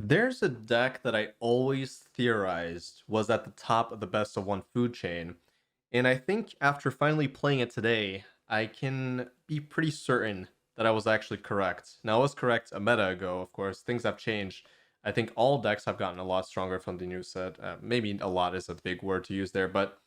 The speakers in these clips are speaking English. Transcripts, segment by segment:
There's a deck that I always theorized was at the top of the best of one food chain. And I think after finally playing it today, I can be pretty certain that I was actually correct. Now, I was correct a meta ago, of course. Things have changed. I think all decks have gotten a lot stronger from the new set. Maybe a lot is a big word to use there, but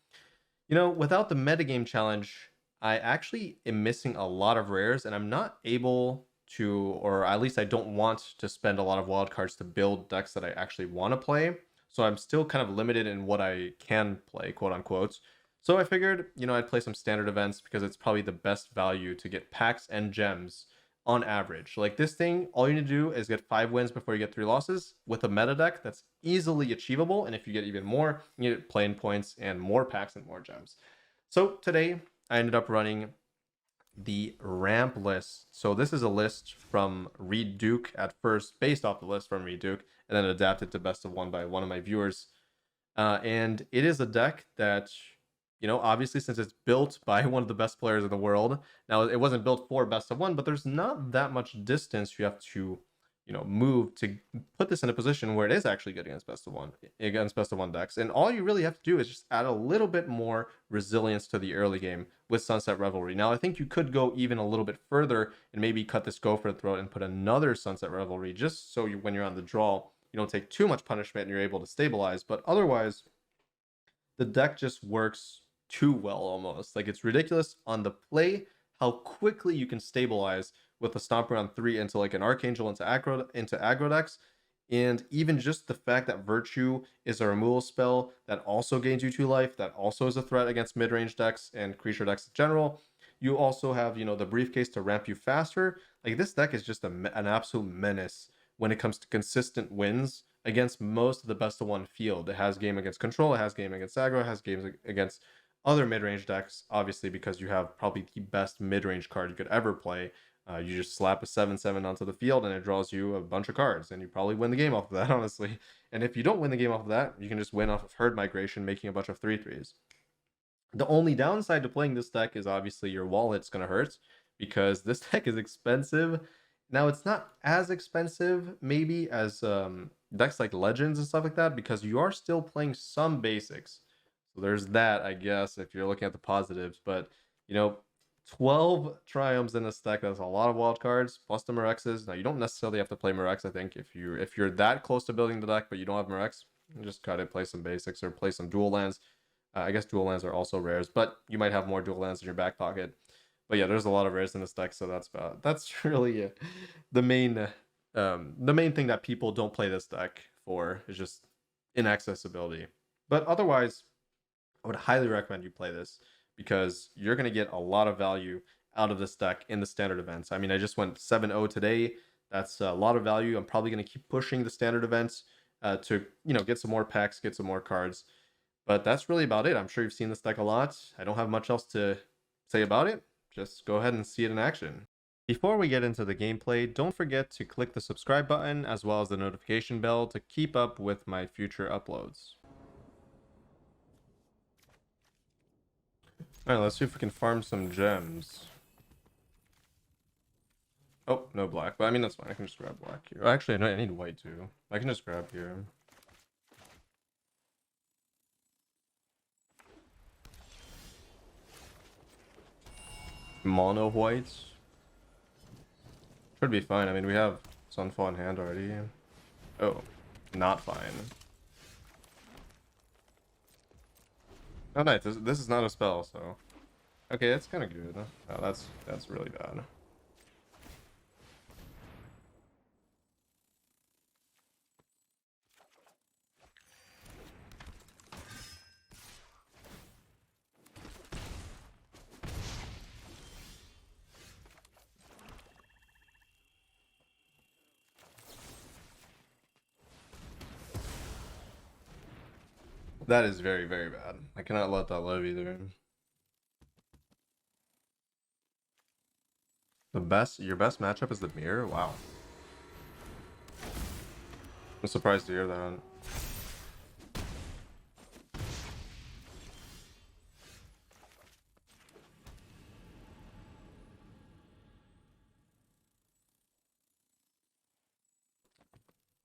without the metagame challenge, I actually am missing a lot of rares, and I'm not able to, or at least I don't want to spend a lot of wildcards to build decks that I actually want to play. So I'm still kind of limited in what I can play, quote unquote. So I figured, I'd play some standard events because it's probably the best value to get packs and gems on average. Like this thing, all you need to do is get 5 wins before you get 3 losses with a meta deck that's easily achievable. And if you get even more, you get playing points and more packs and more gems. So today I ended up running the ramp list. So this is a list from Reed Duke at first, based off the list from Reed Duke, and then adapted to best of one by one of my viewers. And it is a deck that, obviously since it's built by one of the best players in the world. Now it wasn't built for best of one, but there's not that much distance you have to, move to put this in a position where it is actually good against best of one decks. And all you really have to do is just add a little bit more resilience to the early game with Sunset Revelry. Now I think you could go even a little bit further and maybe cut this go for the throat and put another Sunset Revelry just so when you're on the draw, you don't take too much punishment and you're able to stabilize. But otherwise, the deck just works too well almost. Like it's ridiculous on the play how quickly you can stabilize with a Stomper on 3 into like an Archangel into aggro decks. And even just the fact that Virtue is a removal spell that also gains you 2 life, that also is a threat against mid-range decks and creature decks in general. You also have, the briefcase to ramp you faster. Like this deck is just an absolute menace when it comes to consistent wins against most of the best of one field. It has game against control, it has game against aggro, it has games against other mid-range decks, obviously because you have probably the best mid-range card you could ever play. You just slap a 7/7 onto the field and it draws you a bunch of cards, and you probably win the game off of that, honestly. And if you don't win the game off of that, you can just win off of Herd Migration, making a bunch of 3/3s. The only downside to playing this deck is obviously your wallet's going to hurt because this deck is expensive. Now, it's not as expensive maybe as decks like Legends and stuff like that because you are still playing some basics. So there's that, I guess, if you're looking at the positives. But, 12 Triumphs in this deck, that's a lot of wild cards, plus the Mirexes. Now, you don't necessarily have to play Mirex, I think. If you're that close to building the deck, but you don't have Mirex, just try to play some basics or play some dual lands. I guess dual lands are also rares, but you might have more dual lands in your back pocket. But yeah, there's a lot of rares in this deck, so that's really the main thing that people don't play this deck for is just inaccessibility. But otherwise, I would highly recommend you play this because you're gonna get a lot of value out of this deck in the standard events. I mean, I just went 7-0 today. That's a lot of value. I'm probably gonna keep pushing the standard events to get some more packs, get some more cards. But that's really about it. I'm sure you've seen this deck a lot. I don't have much else to say about it. Just go ahead and see it in action. Before we get into the gameplay, don't forget to click the subscribe button as well as the notification bell to keep up with my future uploads. Alright, let's see if we can farm some gems. Oh, no black. But I mean, that's fine. I can just grab black here. Oh, actually, no, I need white too. I can just grab here. Mono whites. Should be fine. I mean, we have Sunfall in hand already. Oh, not fine. Oh, nice. This is not a spell, so okay, that's kind of good. Oh, that's really bad. That is very, very bad. I cannot let that live either. Your best matchup is the mirror? Wow. I'm surprised to hear that.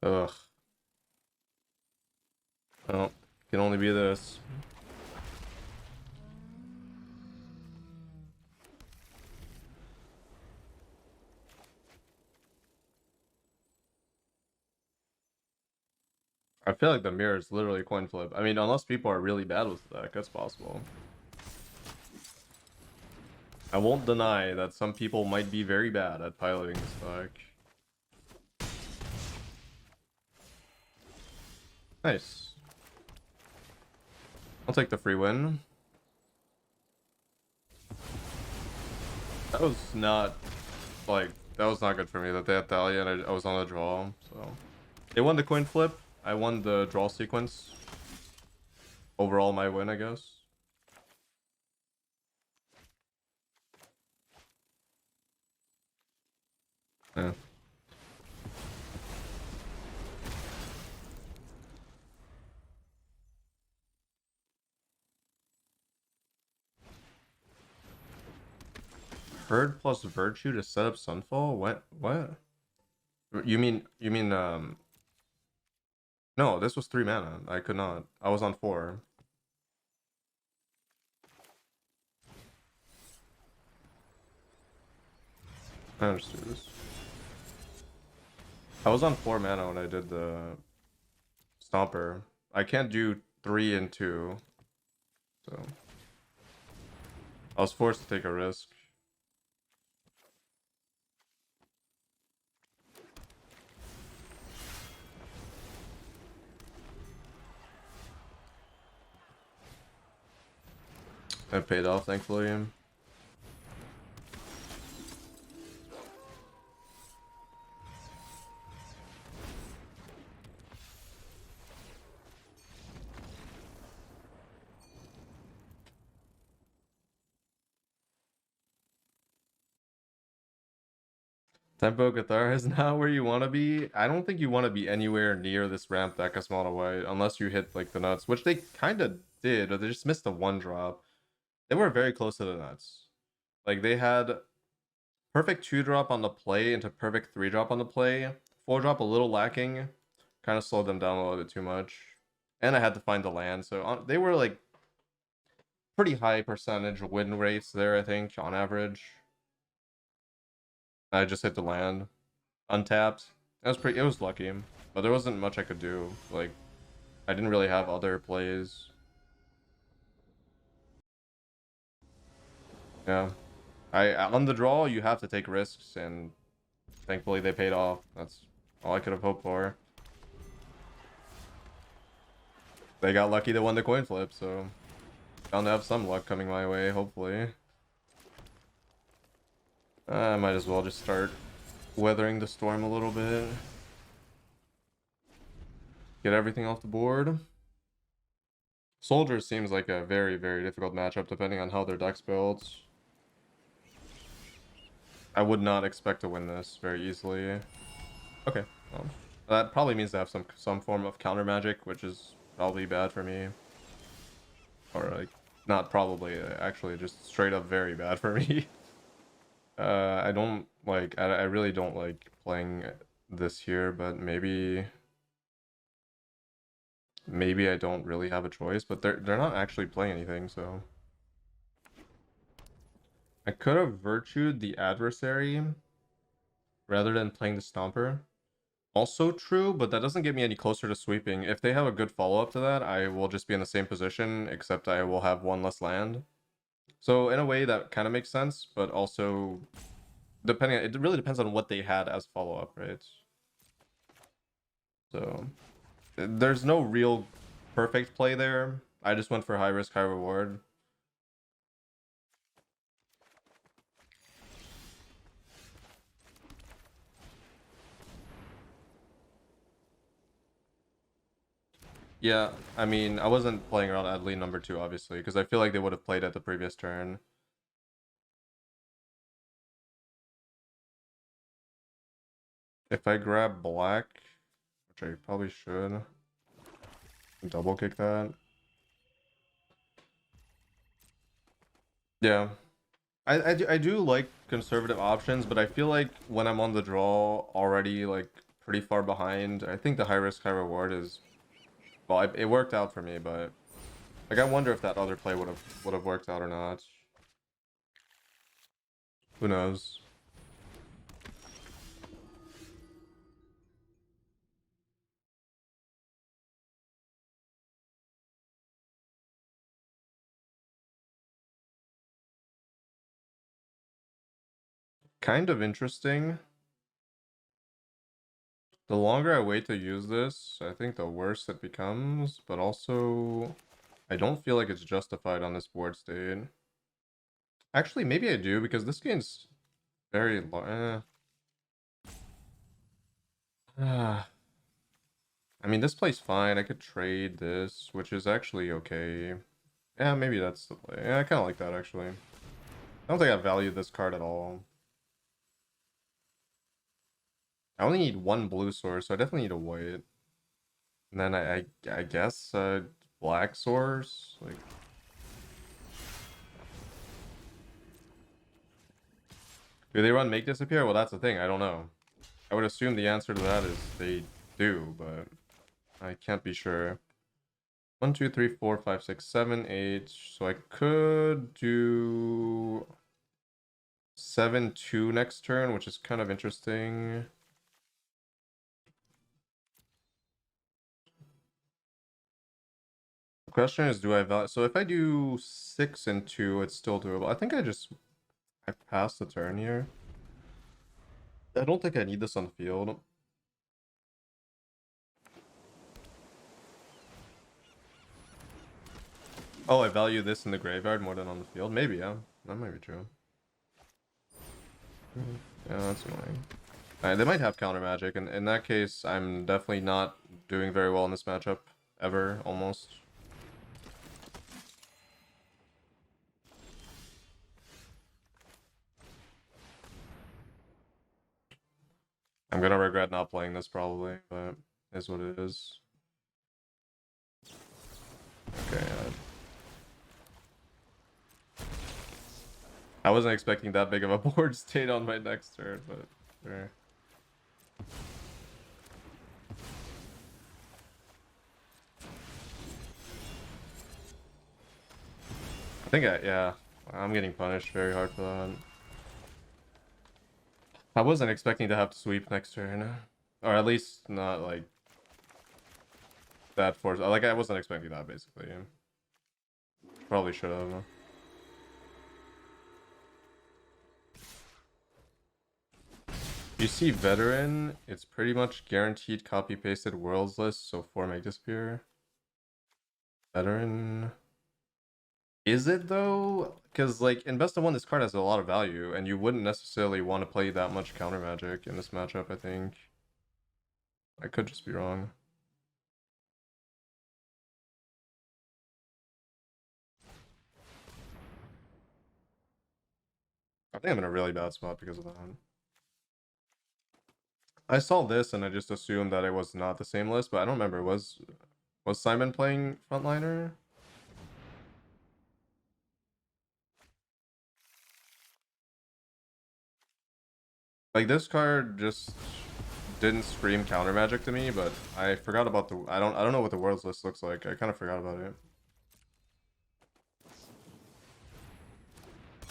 Ugh. Oh, can only be this. I feel like the mirror is literally coin flip. I mean, unless people are really bad with the deck, that's possible. I won't deny that some people might be very bad at piloting this deck. Nice. I'll take the free win. That was not, like, that was not good for me that they had Thalia and I was on the draw, so. They won the coin flip. I won the draw sequence. Overall, my win, I guess. Yeah. Herd plus Virtue to set up Sunfall? What? You mean, no, this was 3 mana. I could not. I was on 4. I understand this. I was on 4 mana when I did the Stomper. I can't do 3 and 2. So I was forced to take a risk. It paid off, thankfully. Tempo guitar is not where you want to be. I don't think you want to be anywhere near this ramp deck as mono white unless you hit like the nuts, which they kind of did, but they just missed the 1 drop. They were very close to the nuts. Like they had perfect 2 drop on the play into perfect 3 drop on the play. 4 drop a little lacking, kind of slowed them down a little bit too much. And I had to find the land, so they were like pretty high percentage win rates there, I think, on average. I just hit the land, untapped. It was lucky, but there wasn't much I could do. Like, I didn't really have other plays. Yeah, on the draw you have to take risks, and thankfully they paid off. That's all I could have hoped for. They got lucky to win the coin flip, so bound to have some luck coming my way, hopefully. I might as well just start weathering the storm a little bit. Get everything off the board. Soldier seems like a very, very difficult matchup depending on how their deck's built. I would not expect to win this very easily. Okay, well, that probably means they have some form of counter magic, which is probably bad for me. Or like, not probably, actually just straight up very bad for me. I don't like, I really don't like playing this here, but maybe I don't really have a choice, but they're not actually playing anything, so I could have virtued the adversary rather than playing the Stomper. Also true, but that doesn't get me any closer to sweeping. If they have a good follow-up to that, I will just be in the same position, except I will have 1 less land. So in a way that kind of makes sense, but also it really depends on what they had as follow-up, right? So there's no real perfect play there. I just went for high risk, high reward. Yeah, I mean, I wasn't playing around at lead number 2, obviously, because I feel like they would have played at the previous turn. If I grab black, which I probably should, double kick that. Yeah, I do like conservative options, but I feel like when I'm on the draw already, like pretty far behind, I think the high risk, high reward is Well, it worked out for me, but like I wonder if that other play would have worked out or not. Who knows? Kind of interesting. The longer I wait to use this, I think the worse it becomes, but also I don't feel like it's justified on this board state. Actually, maybe I do, because this game's very low. I mean, this plays fine. I could trade this, which is actually okay. Yeah, maybe that's the play. Yeah, I kind of like that, actually. I don't think I value this card at all. I only need one blue source, so I definitely need a white. And then I guess black source. Like, do they run make disappear? Well, that's the thing. I don't know. I would assume the answer to that is they do, but I can't be sure. 1, 2, 3, 4, 5, 6, 7, 8. So I could do 7-2 next turn, which is kind of interesting. The question is, do I value? So if I do 6 and 2, it's still doable. I think I pass the turn here. I don't think I need this on the field. Oh, I value this in the graveyard more than on the field? Maybe, yeah. That might be true. Yeah, that's annoying. They might have counter magic, and in that case, I'm definitely not doing very well in this matchup. Ever, almost. I'm gonna regret not playing this probably, but it is what it is. Okay, I wasn't expecting that big of a board state on my next turn, but sure. Yeah, I'm getting punished very hard for that. I wasn't expecting to have to sweep next turn, or at least not like that force. Like I wasn't expecting that basically. Probably should have. You see veteran, it's pretty much guaranteed copy pasted worlds list, so 4 make disappear. Veteran. Is it though? Because like in best of one, this card has a lot of value, and you wouldn't necessarily want to play that much counter magic in this matchup, I think. I could just be wrong. I think I'm in a really bad spot because of that. I saw this and I just assumed that it was not the same list, but I don't remember. Was Simon playing frontliner? Like this card just didn't scream counter magic to me, but I forgot about the I don't know what the worlds list looks like. I kind of forgot about it.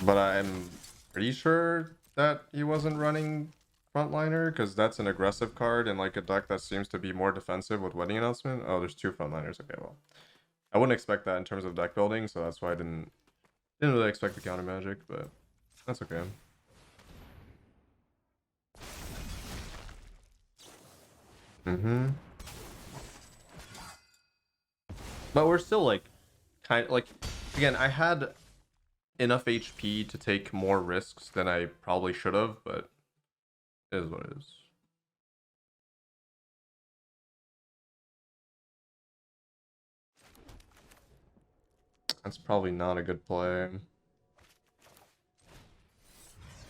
But I'm pretty sure that he wasn't running frontliner because that's an aggressive card in like a deck that seems to be more defensive with wedding announcement. Oh, there's 2 frontliners. Okay, well, I wouldn't expect that in terms of deck building, so that's why I didn't really expect the counter magic, but that's okay. But we're still like kind of like, again, I had enough HP to take more risks than I probably should have, but it is what it is. That's probably not a good play.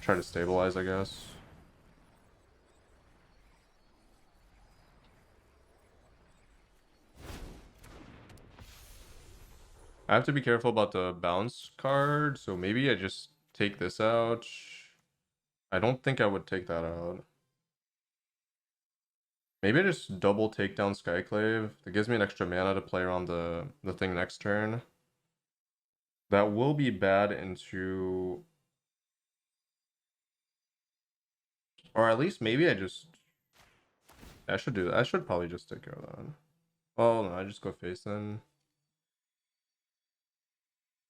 Try to stabilize, I guess. I have to be careful about the bounce card, so maybe I just take this out. I don't think I would take that out. Maybe I just double take down Skyclave. That gives me an extra mana to play around the thing next turn. That will be bad into... Or at least maybe I just... I should do that. I should probably just take care of that. Oh no, I just go face then.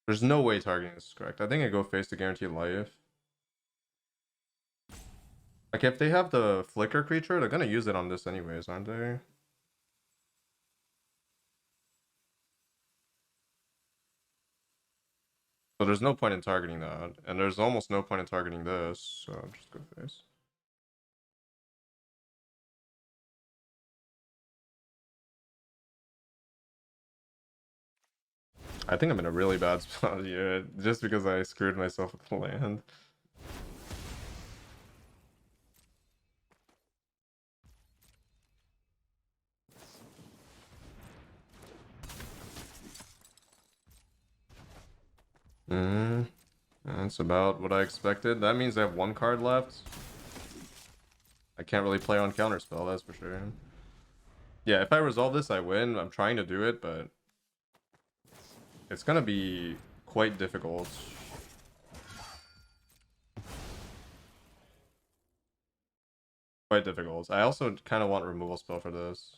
There's no way targeting this is correct. I think I go face to guarantee life. Like if they have the flicker creature, they're gonna use it on this anyways, aren't they? So there's no point in targeting that. And there's almost no point in targeting this, so I'll just go face. I think I'm in a really bad spot here, just because I screwed myself with the land. That's about what I expected. That means I have one card left. I can't really play on counterspell, that's for sure. Yeah, if I resolve this, I win. I'm trying to do it, but it's gonna be quite difficult. Quite difficult. I also kind of want removal spell for this.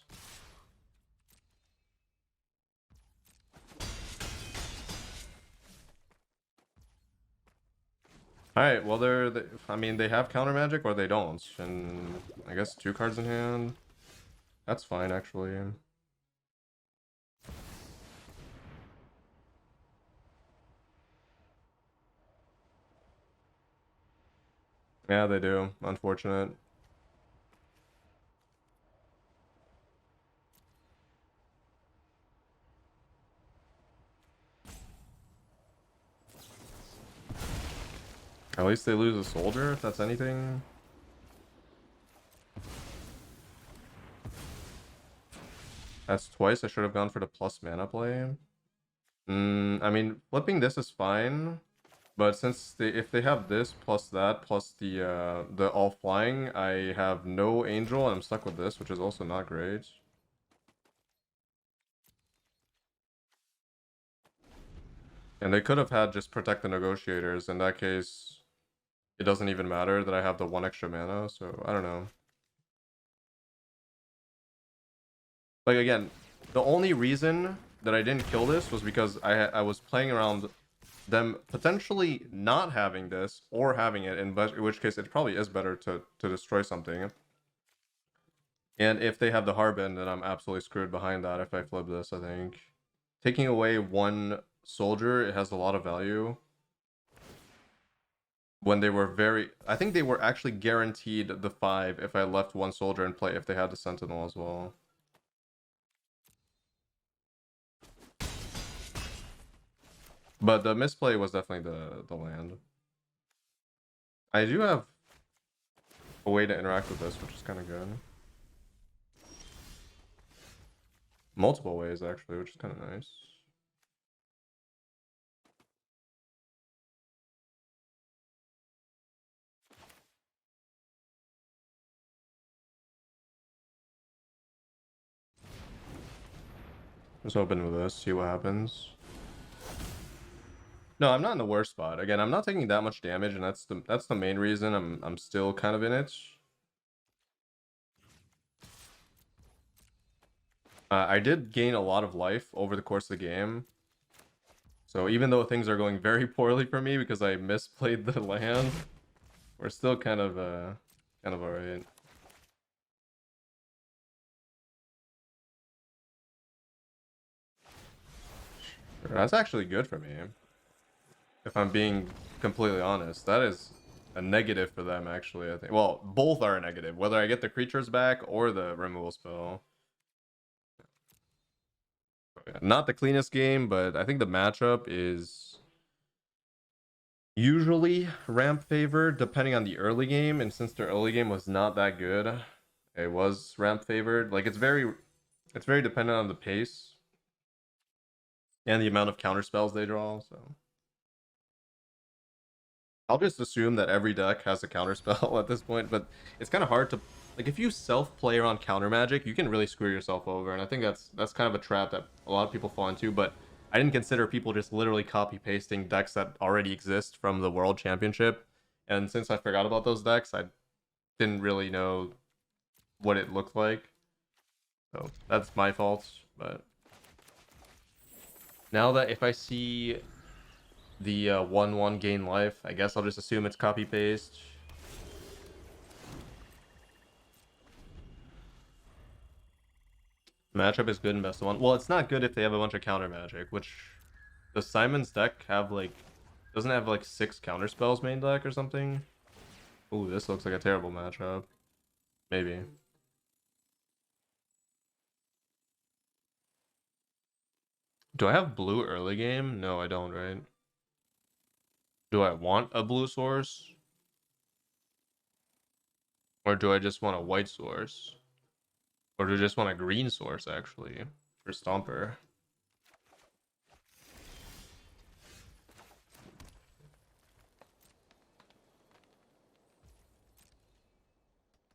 Alright, well I mean, they have counter magic or they don't. And I guess 2 cards in hand. That's fine, actually. Yeah, they do. Unfortunate. At least they lose a soldier, if that's anything. That's twice. I should have gone for the plus mana play. I mean, flipping this is fine, but since if they have this plus that plus the all flying, I have no angel and I'm stuck with this, which is also not great. And they could have had just protect the negotiators. In that case, it doesn't even matter that I have the 1 extra mana, so I don't know. Like again, the only reason that I didn't kill this was because I was playing around them potentially not having this or having it, in which case it probably is better to destroy something. And if they have the Harbin, then I'm absolutely screwed behind that if I flip this, I think. Taking away 1 soldier, it has a lot of value. When they were I think they were actually guaranteed the 5 if I left 1 soldier in play if they had the Sentinel as well. But the misplay was definitely the land. I do have a way to interact with this, which is kind of good. Multiple ways, actually, which is kind of nice. Just open with this, see what happens. No, I'm not in the worst spot. Again, I'm not taking that much damage, and that's the main reason I'm still kind of in it. I did gain a lot of life over the course of the game. So even though things are going very poorly for me because I misplayed the land, we're still kind of alright. That's actually good for me. If I'm being completely honest, that is a negative for them, actually, I think. Well, both are a negative, whether I get the creatures back or the removal spell. Not the cleanest game, but I think the matchup is usually ramp favored, depending on the early game. And since the early game was not that good, it was ramp favored. Like, it's very dependent on the pace and the amount of counter spells they draw, so I'll just assume that every deck has a counterspell at this point, but it's kind of hard to Like if you self-play around counter magic, you can really screw yourself over, and I think that's kind of a trap that a lot of people fall into. But I didn't consider people just literally copy pasting decks that already exist from the World Championship, and since I forgot about those decks, I didn't really know what it looked like. So that's my fault. But now that if I see the 1/1 gain life, I guess I'll just assume it's copy paste. Matchup is good in best of one. Well, it's not good if they have a bunch of counter magic, which does Simon's deck have like, doesn't it have like 6 counter spells main deck or something? Ooh, this looks like a terrible matchup. Maybe. Do I have blue early game? No, I don't, right? Do I want a blue source? Or do I just want a white source? Or do I just want a green source, actually, for Stomper?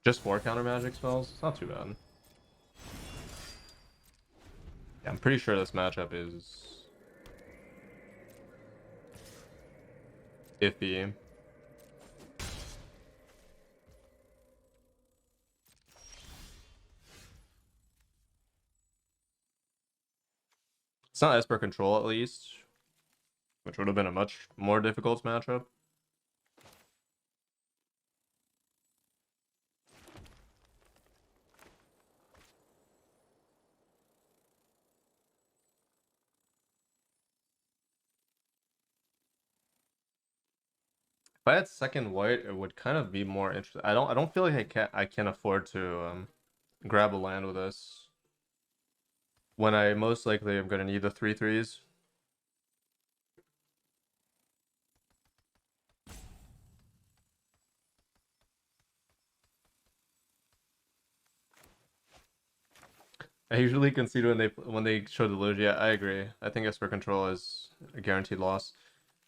Just 4 counter magic spells? It's not too bad. Yeah, I'm pretty sure this matchup is iffy. It's not Esper Control, at least, which would have been a much more difficult matchup. If I had second white, it would kind of be more interesting. I don't feel like I can afford to grab a land with this when I most likely am gonna need the 3/3s. I usually concede when they show the Luge. Yeah, I agree. I think Esper Control is a guaranteed loss.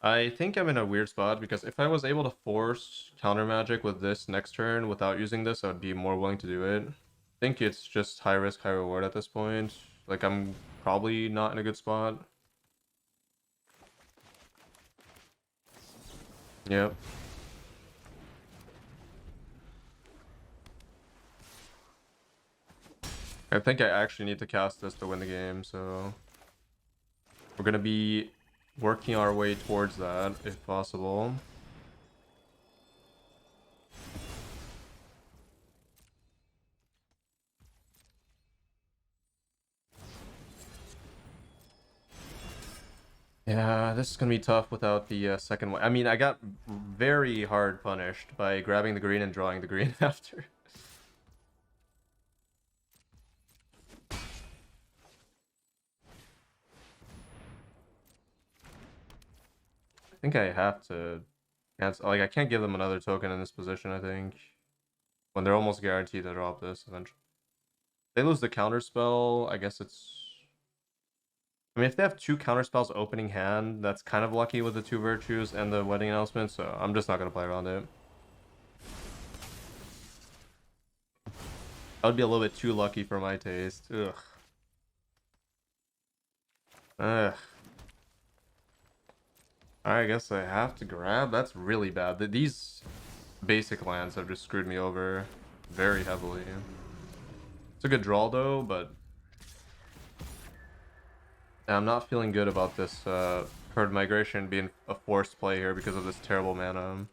I think I'm in a weird spot because if I was able to force counter magic with this next turn without using this, I would be more willing to do it. I think it's just high risk, high reward at this point. Like I'm probably not in a good spot. Yep. I think I actually need to cast this to win the game, so we're gonna be working our way towards that if possible. Yeah, this is gonna be tough without the second one. I mean, I got very hard punished by grabbing the green and drawing the green after. I think I have to cancel. Like, I can't give them another token in this position, I think. When they're almost guaranteed to drop this eventually. If they lose the counter spell, I guess it's... I mean, if they have 2 counter spells opening hand, that's kind of lucky with the 2 virtues and the wedding announcement, so I'm just not gonna play around it. That would be a little bit too lucky for my taste. Ugh. Ugh. I guess I have to grab. That's really bad. These basic lands have just screwed me over very heavily. It's a good draw though, but I'm not feeling good about this herd migration being a forced play here because of this terrible mana.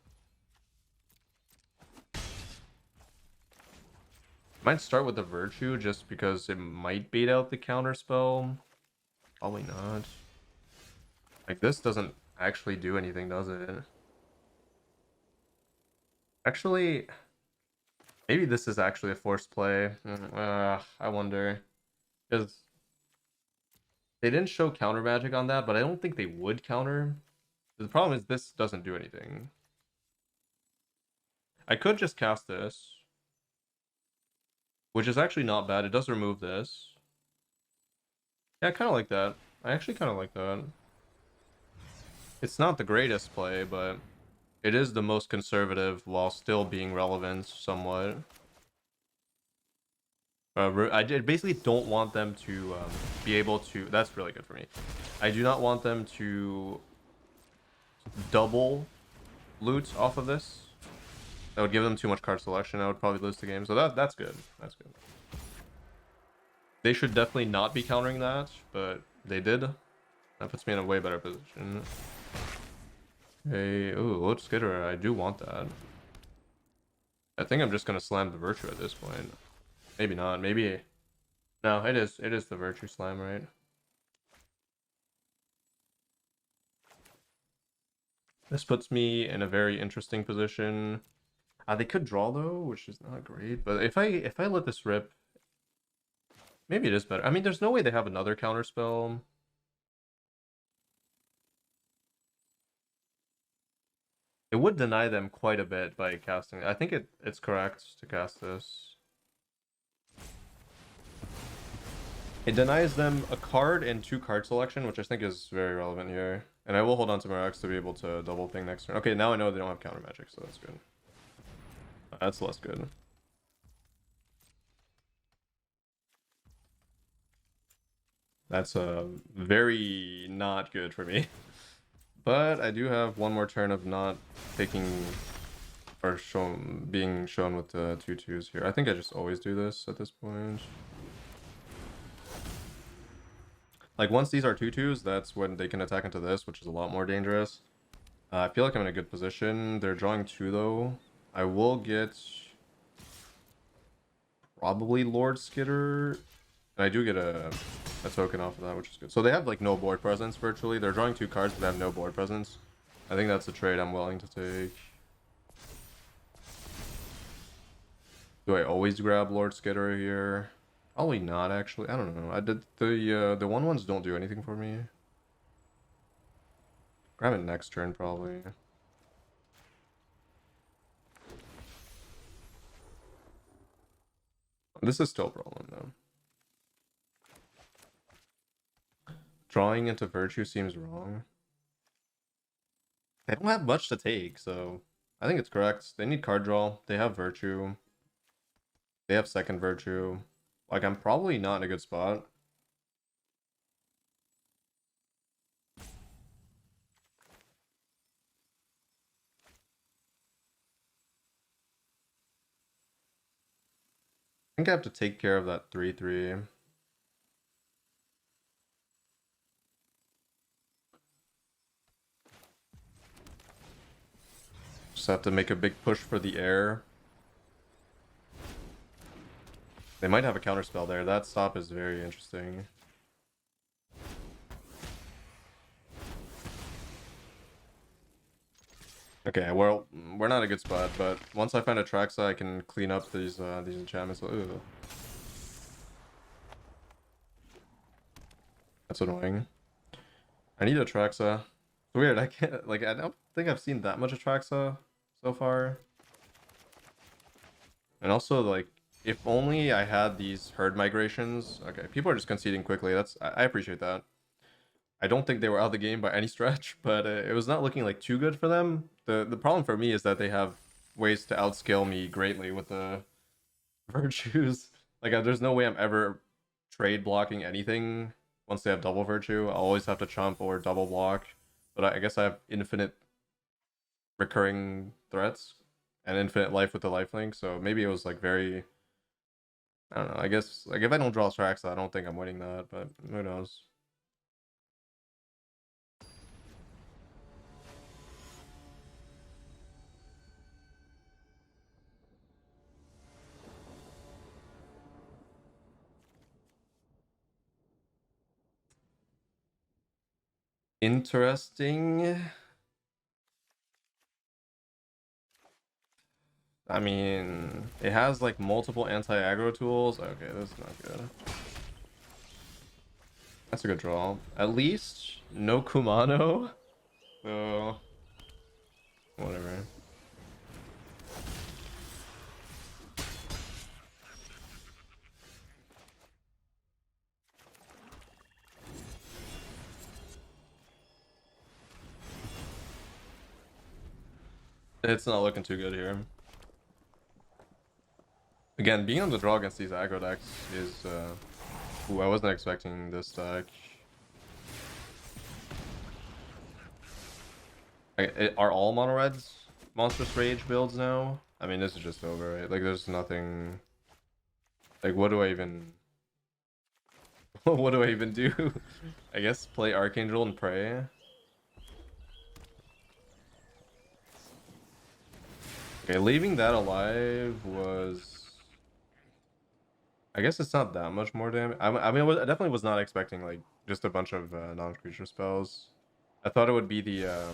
Might start with the Virtue just because it might bait out the counter spell. Probably not. Like, this doesn't actually do anything, does it? Actually, maybe this is actually a forced play. I wonder. Because they didn't show counter magic on that, but I don't think they would counter. The problem is this doesn't do anything. I could just cast this, which is actually not bad. It does remove this. Yeah, I kind of like that. I actually kind of like that. It's not the greatest play, but it is the most conservative while still being relevant somewhat. I basically don't want them to be able to. That's really good for me. I do not want them to double loot off of this. That would give them too much card selection. I would probably lose the game. So that's good. That's good. They should definitely not be countering that, but they did. That puts me in a way better position. Okay, ooh, load skitter. I do want that. I think I'm just gonna slam the virtue at this point. Maybe not. Maybe. No, it is. It is the virtue slam, right? This puts me in a very interesting position. They could draw though, which is not great. But if I let this rip, maybe it is better. I mean, there's no way they have another counter spell. It would deny them quite a bit by casting. I think it's correct to cast this. It denies them a card and 2 card selection, which I think is very relevant here. And I will hold on to my Rex to be able to double ping next turn. Okay, now I know they don't have counter magic, so that's good. That's less good. That's very not good for me. But I do have one more turn of not picking or being shown with the 2/2s here. I think I just always do this at this point. Like once these are 2/2s, that's when they can attack into this, which is a lot more dangerous. I feel like I'm in a good position. They're drawing 2 though. I will get probably Lord Skitter. And I do get a token off of that, which is good. So they have like no board presence virtually. They're drawing 2 cards, but they have no board presence. I think that's a trade I'm willing to take. Do I always grab Lord Skitter here? Probably not, actually. I don't know. I did the 1/1s don't do anything for me. Grab it next turn, probably. This is still a problem, though. Drawing into Virtue seems wrong. They don't have much to take, so I think it's correct. They need card draw. They have Virtue. They have second Virtue. Like, I'm probably not in a good spot. I think I have to take care of that 3/3. Just have to make a big push for the air. They might have a counterspell there. That stop is very interesting. Okay, well, we're not a good spot, but once I find a Traxa, I can clean up these enchantments. Ooh. That's annoying. I need a Traxa. It's weird, I can't, like, I don't think I've seen that much Atraxa so far. And also, like, if only I had these herd migrations. Okay, people are just conceding quickly. I appreciate that. I don't think they were out of the game by any stretch, but it was not looking like too good for them. The problem for me is that they have ways to outscale me greatly with the virtues. Like, there's no way I'm ever trade blocking anything once they have double virtue. I'll always have to chump or double block. But I guess I have infinite recurring threats and infinite life with the lifelink. So maybe it was like very, I don't know. I guess like if I don't draw tracks, I don't think I'm winning that. But who knows? Interesting. I mean, it has like multiple anti-aggro tools. Okay, that's not good. That's a good draw. At least no Kumano. So whatever. It's not looking too good here. Again, being on the draw against these aggro decks is ooh, I wasn't expecting this deck. Are all mono reds monstrous rage builds now? I mean, this is just over, right? Like, there's nothing. Like, what do I even? What do I even do? I guess play Archangel and pray. Okay, leaving that alive was. I guess it's not that much more damage. I mean, I definitely was not expecting like just a bunch of non-creature spells. I thought it would be the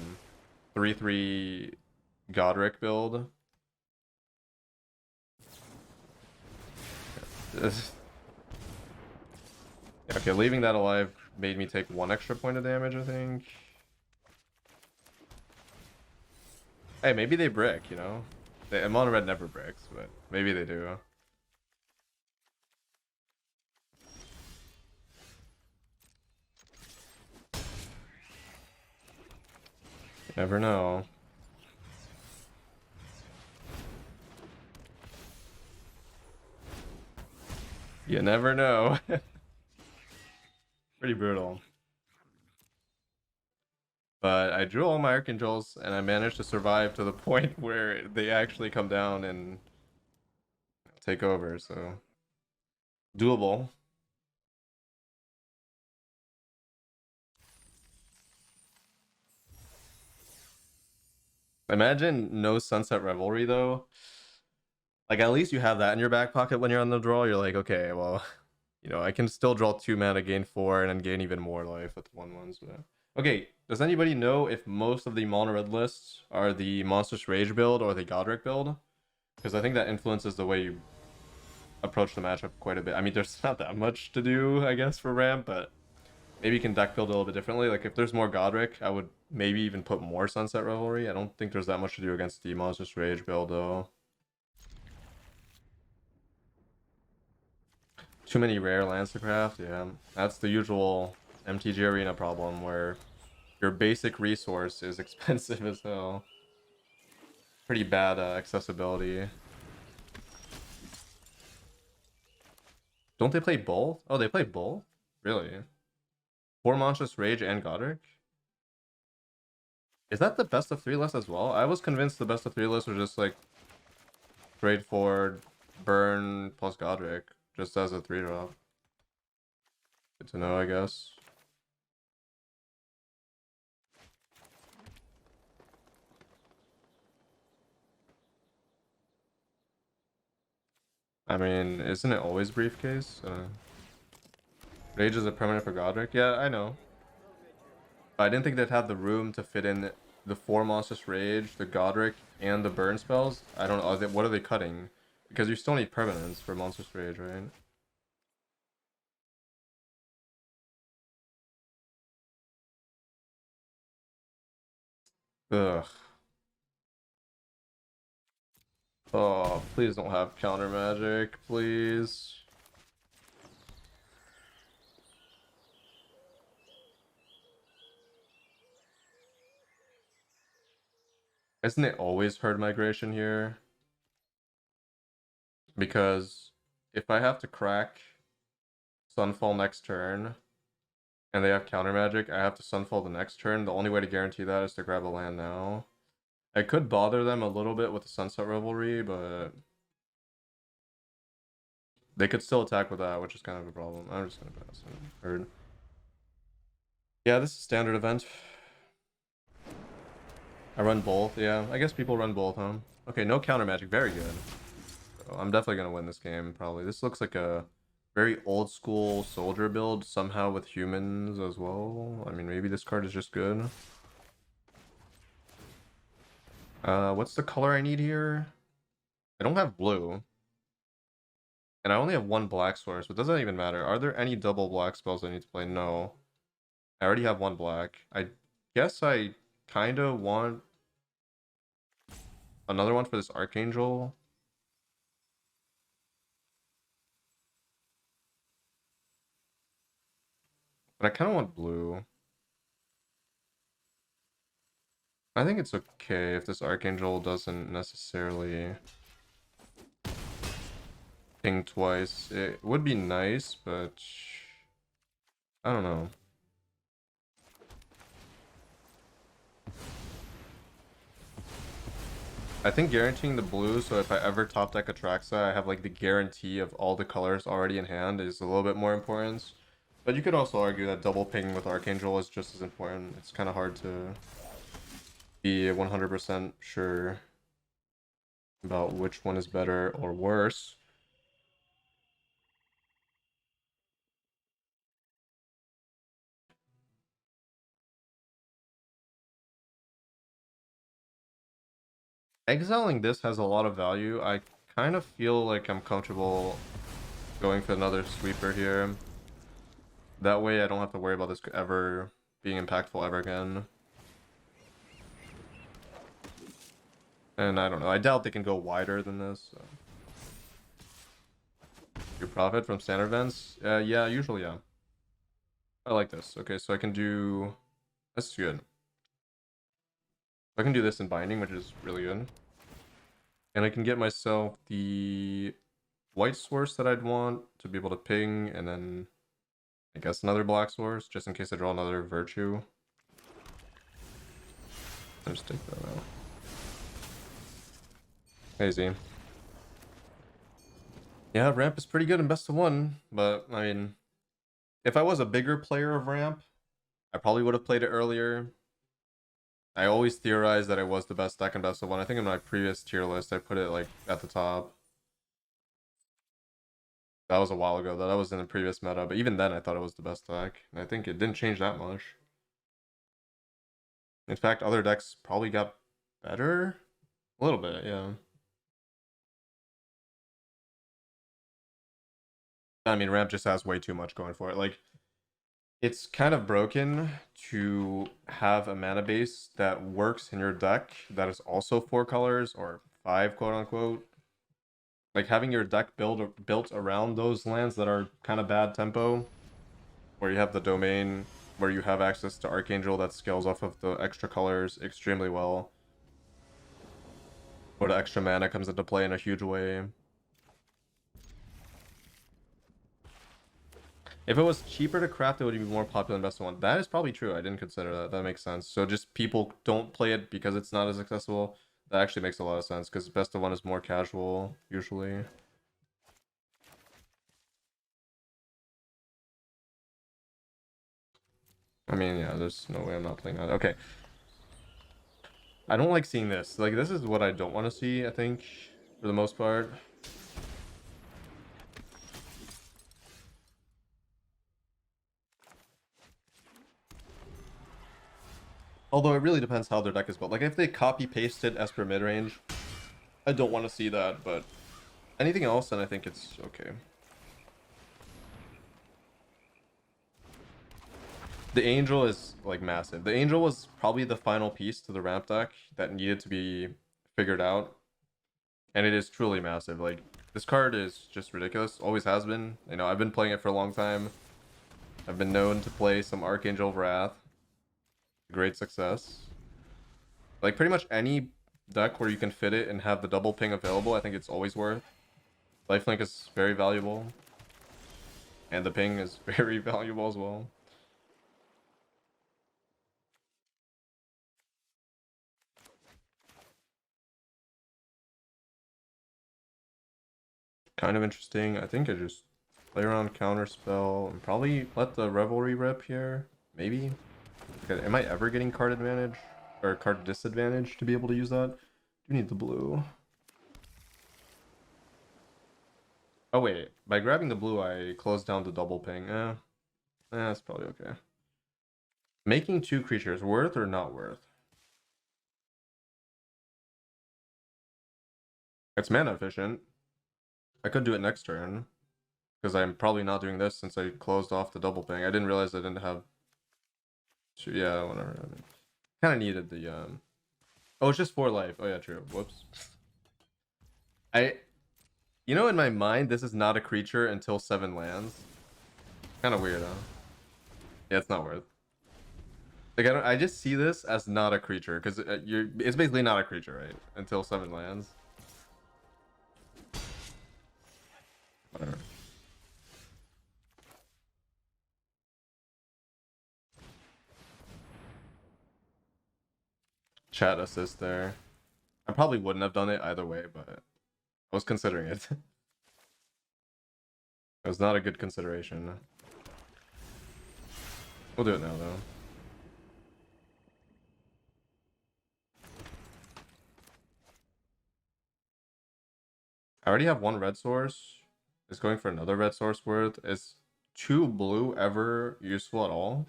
3/3 Godric build. Okay, leaving that alive made me take 1 extra point of damage, I think. Hey, maybe they brick, you know? Mono red never bricks, but maybe they do. You never know. You never know. Pretty brutal. But I drew all my Archangels, and I managed to survive to the point where they actually come down and take over, so... doable. Imagine no Sunset Revelry, though. Like, at least you have that in your back pocket when you're on the draw. You're like, okay, well, you know, I can still draw 2 mana, gain 4, and then gain even more life with 1/1s. But... okay, does anybody know if most of the mono red lists are the Monstrous Rage build or the Godric build? Because I think that influences the way you approach the matchup quite a bit. I mean, there's not that much to do, I guess, for ramp, but maybe you can deck build a little bit differently. Like, if there's more Godric, I would maybe even put more Sunset Revelry. I don't think there's that much to do against the Monstrous Rage build, though. Too many rare lands to craft, yeah. That's the usual MTG Arena problem, where your basic resource is expensive as hell. Pretty bad accessibility. Don't they play both? Oh, they play both? Really? 4 Monstrous Rage and Godric? Is that the best of 3 list as well? I was convinced the best of 3 list was just like straightforward burn plus Godric, just as a 3-drop. Good to know, I guess. I mean, isn't it always briefcase? Rage is a permanent for Godric? Yeah, I know. I didn't think they'd have the room to fit in the 4 Monstrous Rage, the Godric, and the burn spells. I don't know. What are they cutting? Because you still need permanents for Monstrous Rage, right? Ugh. Oh, please don't have counter magic, please. Isn't it always herd migration here? Because if I have to crack Sunfall next turn, and they have counter magic, I have to Sunfall the next turn. The only way to guarantee that is to grab a land now. I could bother them a little bit with the Sunset Revelry, but they could still attack with that, which is kind of a problem. I'm just gonna pass it. Herd. Yeah, this is a standard event. I run both, yeah. I guess people run both, huh? Okay, no counter magic, very good. So I'm definitely gonna win this game, probably. This looks like a very old school soldier build, somehow with humans as well. I mean, maybe this card is just good. What's the color I need here? I don't have blue. And I only have 1 black source, but does that even matter? Are there any double black spells I need to play? No. I already have 1 black. I guess I kind of want another one for this Archangel. But I kind of want blue. I think it's okay if this Archangel doesn't necessarily... ping twice. It would be nice, but I don't know. I think guaranteeing the blue, so if I ever top deck a Traxa, I have like the guarantee of all the colors already in hand is a little bit more important. But you could also argue that double ping with Archangel is just as important. It's kind of hard to be 100% sure about which one is better or worse. Exiling this has a lot of value. I kind of feel like I'm comfortable going for another sweeper here. That way I don't have to worry about this ever being impactful ever again. And I don't know. I doubt they can go wider than this. So. You profit from standard events? Yeah, usually, yeah. I like this. Okay, so I can do... That's good. I can do this in binding, which is really good. And I can get myself the white source that I'd want to be able to ping, and then I guess another black source, just in case I draw another virtue. I'll just take that out. Easy. Yeah, ramp is pretty good in best of one, but I mean, if I was a bigger player of ramp, I probably would have played it earlier. I always theorized that it was the best deck in best of one. I think in my previous tier list, I put it like at the top. That was a while ago, though. That was in the previous meta, but even then I thought it was the best deck. And I think it didn't change that much. In fact, other decks probably got better? A little bit, yeah. I mean, ramp just has way too much going for it. Like, it's kind of broken to have a mana base that works in your deck that is also 4 colors, or 5, quote unquote. Like, having your deck built around those lands that are kind of bad tempo, where you have the domain, where you have access to Archangel that scales off of the extra colors extremely well, or the extra mana comes into play in a huge way. If it was cheaper to craft, it would be more popular in best of one. That is probably true. I didn't consider that. That makes sense. So just people don't play it because it's not as accessible. That actually makes a lot of sense because best of one is more casual usually. I mean, yeah, there's no way I'm not playing that. Okay. I don't like seeing this. Like, this is what I don't want to see, I think, for the most part. Although it really depends how their deck is built. Like, if they copy-pasted Esper midrange, I don't want to see that, but anything else, then I think it's okay. The Angel is, like, massive. The Angel was probably the final piece to the ramp deck that needed to be figured out. And it is truly massive. Like, this card is just ridiculous. Always has been. You know, I've been playing it for a long time. I've been known to play some Archangel Wrath. Great success. Like, pretty much any deck where you can fit it and have the double ping available, I think it's always worth. Lifelink is very valuable. And the ping is very valuable as well. Kind of interesting. I think I just play around Counterspell and probably let the Revelry rip here. Maybe. Okay, am I ever getting card advantage or card disadvantage to be able to use that? Do need the blue. Oh wait, by grabbing the blue I close down the double ping. That's probably okay. Making 2 creatures, worth or not worth? It's mana efficient. I could do it next turn. Because I'm probably not doing this since I closed off the double ping. I didn't realize I didn't have... Yeah, whatever. Kind of needed the... Oh, it's just 4 life. Oh yeah, true. Whoops. You know, in my mind, this is not a creature until 7 lands. Kind of weird, huh? Yeah, it's not worth. Like, I just see this as not a creature, because it's basically not a creature, right? Until 7 lands. chat assist there. I probably wouldn't have done it either way, but I was considering it. It was not a good consideration. We'll do it now, though. I already have one red source. It's going for another red source worth. Is 2 blue ever useful at all?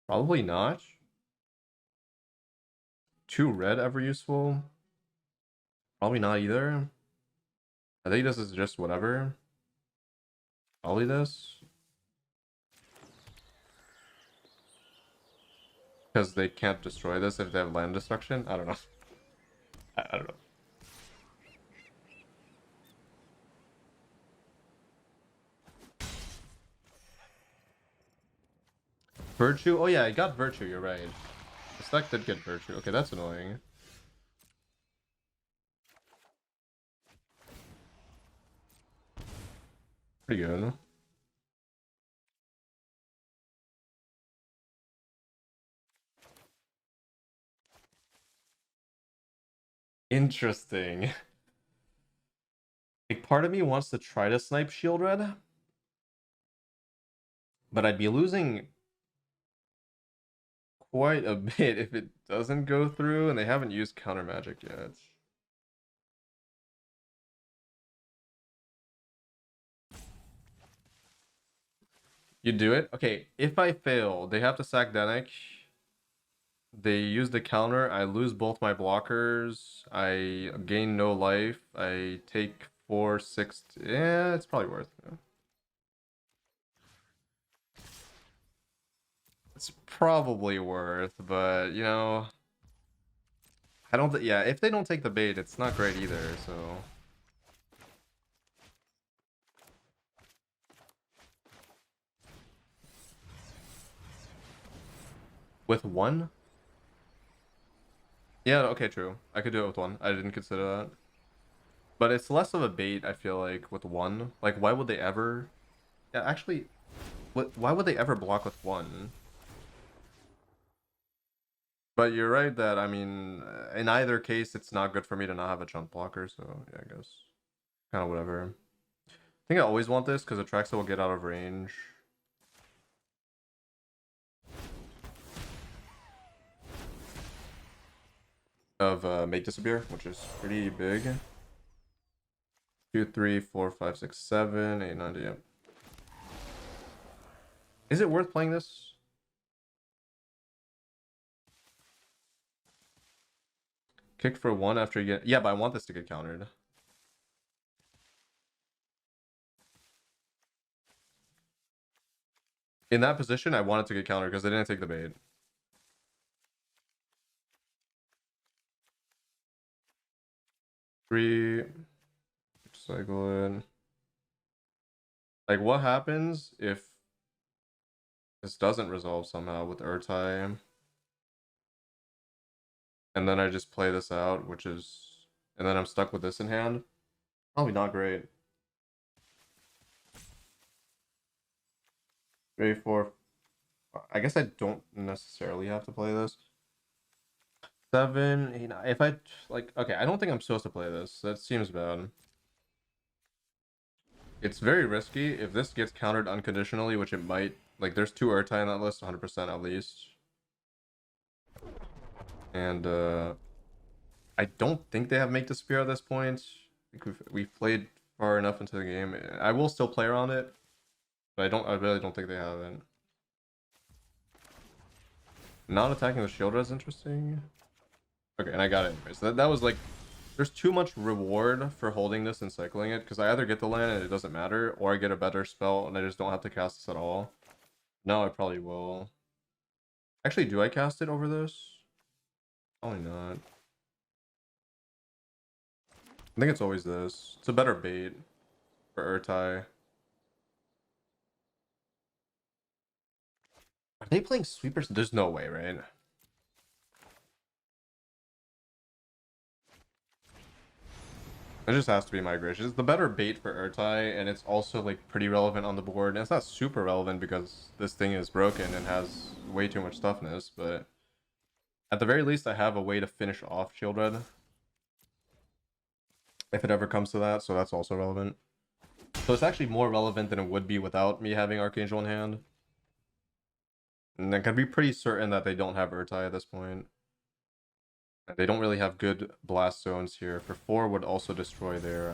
Probably not. 2 red ever useful? Probably not either. I think this is just whatever. Probably this. Because they can't destroy this if they have land destruction? I don't know. I don't know. Virtue? Oh yeah, I got Virtue, you're right. The stack did get Virtue. Okay, that's annoying. Pretty good. Interesting. Like, part of me wants to try to snipe Shield Red, but I'd be losing quite a bit if it doesn't go through, and they haven't used counter magic yet. You do it? Okay, if I fail, they have to sack Danik. They use the counter, I lose both my blockers, I gain no life, I take 4, 6... Yeah, it's probably worth it. It's probably worth, but, you know... I don't... Yeah, if they don't take the bait, it's not great either, so... With 1? Yeah, okay, true. I could do it with 1. I didn't consider that. But it's less of a bait, I feel like, with 1. Like, why would they ever... Yeah, actually... Why would they ever block with 1? But you're right that, I mean, in either case, it's not good for me to not have a chunk blocker, so yeah, I guess. Kind of whatever. I think I always want this, because Atraxa will get out of range. Of Make Disappear, which is pretty big. 2, 3, 4, 5, 6, 7, 8, 9, yep. Is it worth playing this? Kick for 1 after you get... Yeah, but I want this to get countered. In that position, I want it to get countered because they didn't take the bait. Three... Cycle it. Like, what happens if this doesn't resolve somehow with Urtai? And then I just play this out, which is... And then I'm stuck with this in hand? Probably not great. 3, 4... I guess I don't necessarily have to play this. 7, 8, 9... If I... Like, okay, I don't think I'm supposed to play this. That seems bad. It's very risky. If this gets countered unconditionally, which it might... Like, there's 2 Urtai on that list, 100% at least. And, I don't think they have Make Disappear at this point. I think we've played far enough into the game. I will still play around it, but I really don't think they have it. Not attacking the shield is interesting. Okay, and I got it anyway. So that was like... There's too much reward for holding this and cycling it, because I either get the land and it doesn't matter, or I get a better spell and I just don't have to cast this at all. No, I probably will. Actually, do I cast it over this? Probably not. I think it's always this. It's a better bait for Urtai. Are they playing sweepers? There's no way, right? It just has to be migration. It's the better bait for Urtai, and it's also like pretty relevant on the board. And it's not super relevant because this thing is broken and has way too much toughness, but at the very least I have a way to finish off Shield Red if it ever comes to that, so that's also relevant. So it's actually more relevant than it would be without me having Archangel in hand. And I can be pretty certain that they don't have Urtai at this point. They don't really have good blast zones here. For 4 would also destroy their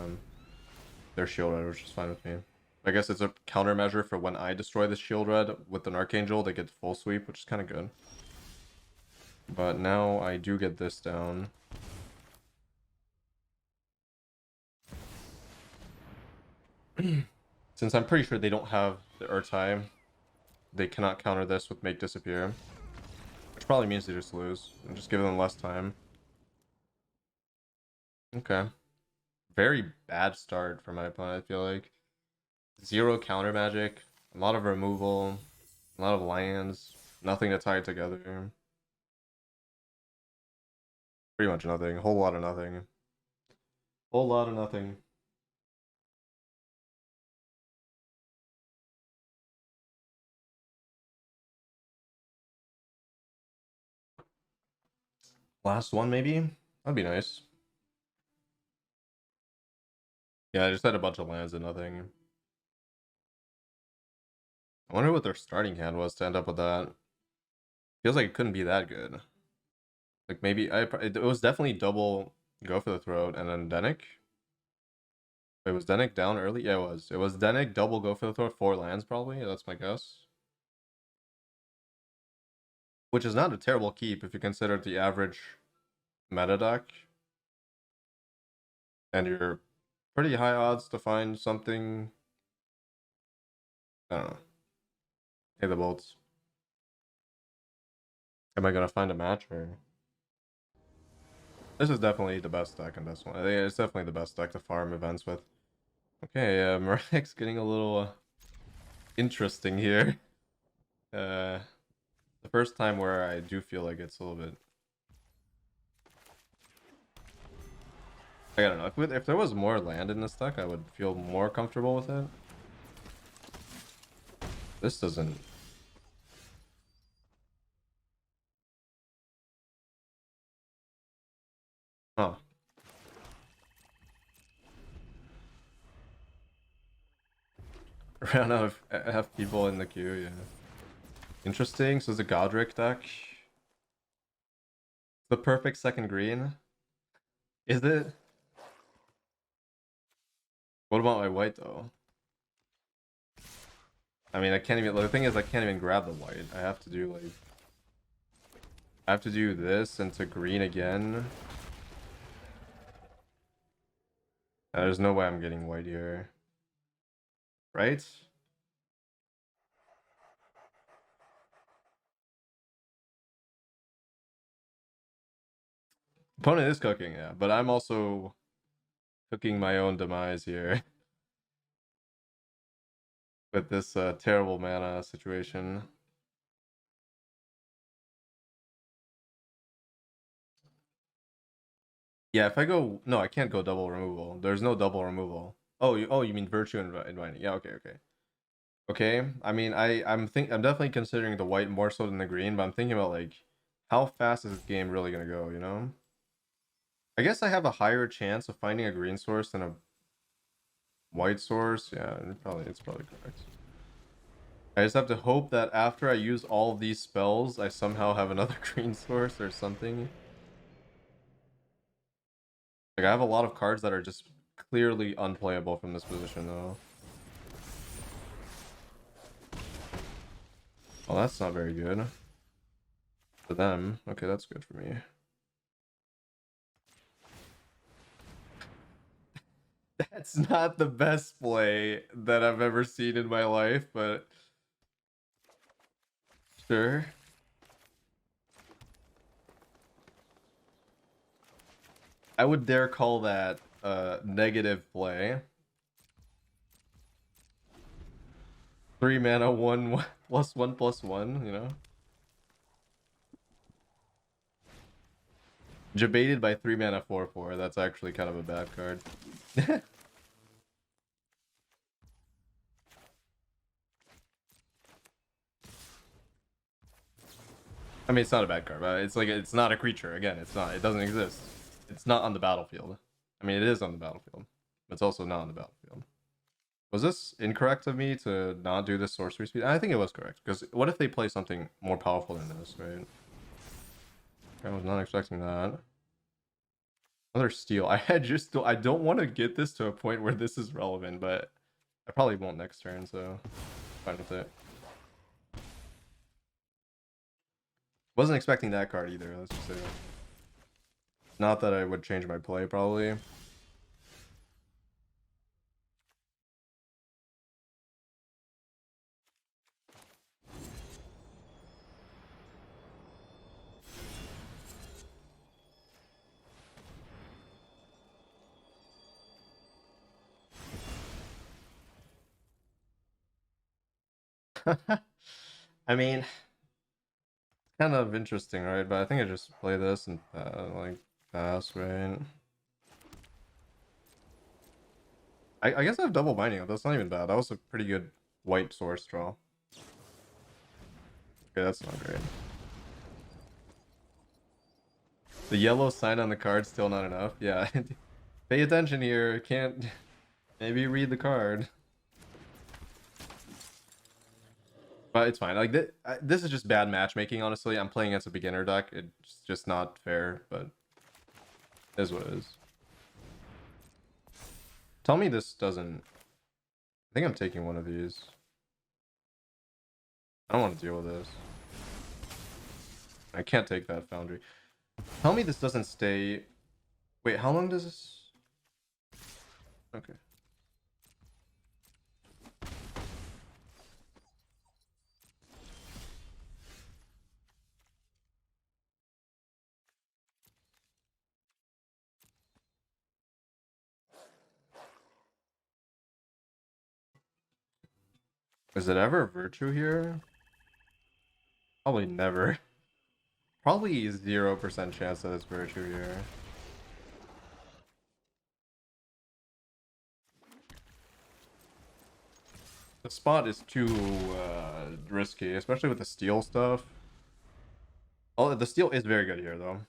shield red, which is fine with me. I guess it's a countermeasure for when I destroy the shield red with an Archangel, they get full sweep, which is kind of good. But now I do get this down. Since I'm pretty sure they don't have the Urtai, they cannot counter this with Make Disappear. Which probably means they just lose. And just give them less time. Okay. Very bad start for my opponent, I feel like. 0 counter magic, a lot of removal, a lot of lands, nothing to tie it together. Pretty much nothing. Whole lot of nothing. Whole lot of nothing. Last one, maybe? That'd be nice. Yeah, I just had a bunch of lands and nothing. I wonder what their starting hand was to end up with that. Feels like it couldn't be that good. Like maybe it was definitely double Go for the Throat and then Denic. Wait, was Denic down early? Yeah, it was. It was Denic, double Go for the Throat, 4 lands probably. That's my guess. Which is not a terrible keep if you consider the average meta deck. And you're pretty high odds to find something. I don't know. Hey, the bolts. Am I gonna find a match or? This is definitely the best deck in this one. I think it's definitely the best deck to farm events with. Okay, Murak's getting a little interesting here. The first time where I do feel like it's a little bit. I don't know. If there was more land in this deck, I would feel more comfortable with it. This doesn't. Oh. Ran out of have people in the queue, yeah. Interesting. So it's a Godric deck. The perfect second green. Is it? What about my white though? I mean, I can't even. The thing is, I can't even grab the white. I have to do like. I have to do this into green again. And there's no way I'm getting white here. Right? Opponent is cooking, yeah. But I'm also cooking my own demise here. With this terrible mana situation. Yeah, if I go... No, I can't go double removal. There's no double removal. Oh, you mean virtue inviting. Yeah, okay, okay. Okay, I mean, I'm definitely considering the white more so than the green, but I'm thinking about, like, how fast is this game really gonna go, you know? I guess I have a higher chance of finding a green source than a white source. Yeah, it's probably correct. I just have to hope that after I use all of these spells, I somehow have another green source or something. Like, I have a lot of cards that are just clearly unplayable from this position, though. Well, that's not very good. For them. Okay, that's good for me. That's not the best play that I've ever seen in my life, but... Sure. I would dare call that a negative play. 3 mana, 1 +1/+1, you know? Debated by 3 mana 4/4. That's actually kind of a bad card. I mean, it's not a bad card, but it's like it's not a creature. Again, it's not. It doesn't exist. It's not on the battlefield. I mean, it is on the battlefield, but it's also not on the battlefield. Was this incorrect of me to not do this sorcery speed? I think it was correct, because what if they play something more powerful than this, right? I was not expecting that. Another steal. I don't want to get this to a point where this is relevant, but I probably won't next turn, so fine with it. Wasn't expecting that card either, let's just say that. Not that I would change my play, probably. I mean, kind of interesting, right? But I think I just play this and like pass, right? I guess I have double binding. That's not even bad. That was a pretty good white source draw. Okay, that's not great. The yellow sign on the card still not enough. Yeah, pay attention here. Can't maybe read the card. But it's fine. Like this is just bad matchmaking. Honestly, I'm playing against a beginner deck. It's just not fair, but it is what it is. Tell me this doesn't. I think I'm taking one of these. I don't want to deal with this. I can't take that Foundry. Tell me this doesn't stay. Wait, how long does this? Okay. Is it ever a virtue here? Probably never. Probably 0% chance that it's virtue here. The spot is too risky, especially with the steel stuff. Oh, the steel is very good here, though.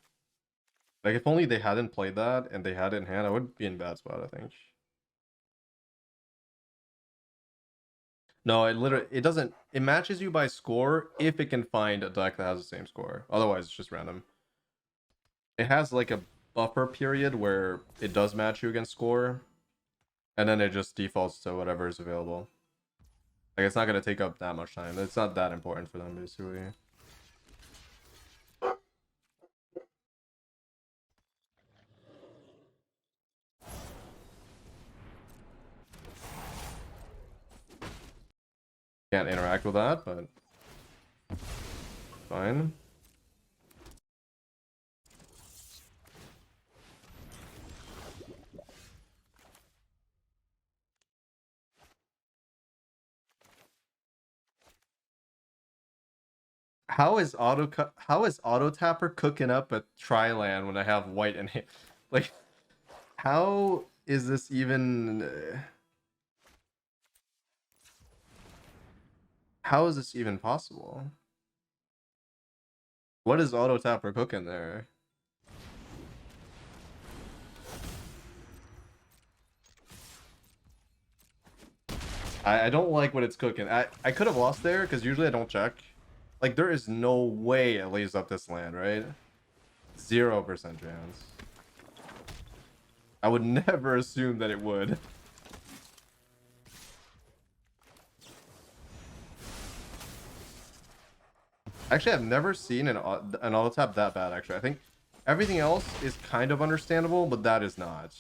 Like, if only they hadn't played that and they had it in hand, I would be in bad spot, I think. No, it doesn't. It matches you by score if it can find a deck that has the same score. Otherwise, it's just random. It has like a buffer period where it does match you against score, and then it just defaults to whatever is available. Like, it's not gonna take up that much time. It's not that important for them, basically. Can't interact with that, but fine. How is auto tapper cooking up a tri-land when I have white in it? Like, how is this even? How is this even possible? What is auto tapper cooking there? I don't like what it's cooking. I could have lost there because usually I don't check. Like, there is no way it lays up this land, right? 0% chance. I would never assume that it would. Actually, I've never seen an auto tap that bad, actually. I think everything else is kind of understandable, but that is not.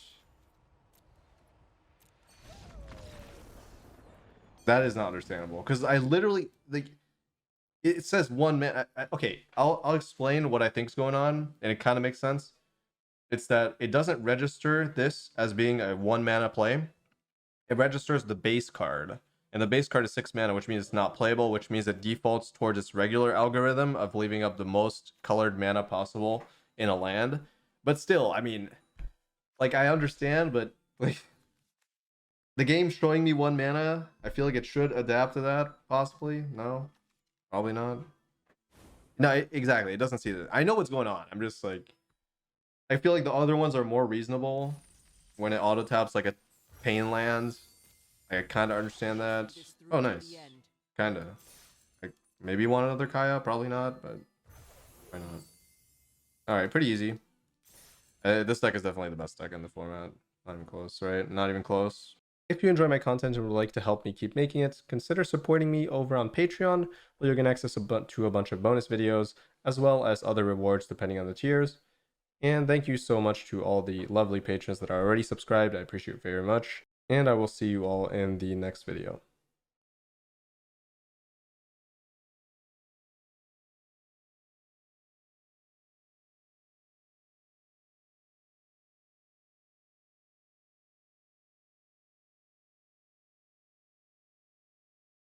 That is not understandable. Because I literally, like, it says one man. Okay, I'll explain what I think's going on, and it kind of makes sense. It's that it doesn't register this as being a 1 mana play. It registers the base card. And the base card is 6 mana, which means it's not playable, which means it defaults towards its regular algorithm of leaving up the most colored mana possible in a land. But still, I mean, like, I understand, but like, The game showing me 1 mana, I feel like it should adapt to that, possibly. No, probably not. No, exactly. It doesn't see that. I know what's going on. I'm just like, I feel like the other ones are more reasonable when it auto taps like a pain lands. I kind of understand that. Oh, nice. Kind of. Like, maybe you want another Kaya? Probably not, but why not? Alright, pretty easy. This deck is definitely the best deck in the format. Not even close, right? Not even close. If you enjoy my content and would like to help me keep making it, consider supporting me over on Patreon, where you can access to a bunch of bonus videos, as well as other rewards depending on the tiers. And thank you so much to all the lovely patrons that are already subscribed. I appreciate it very much. And I will see you all in the next video.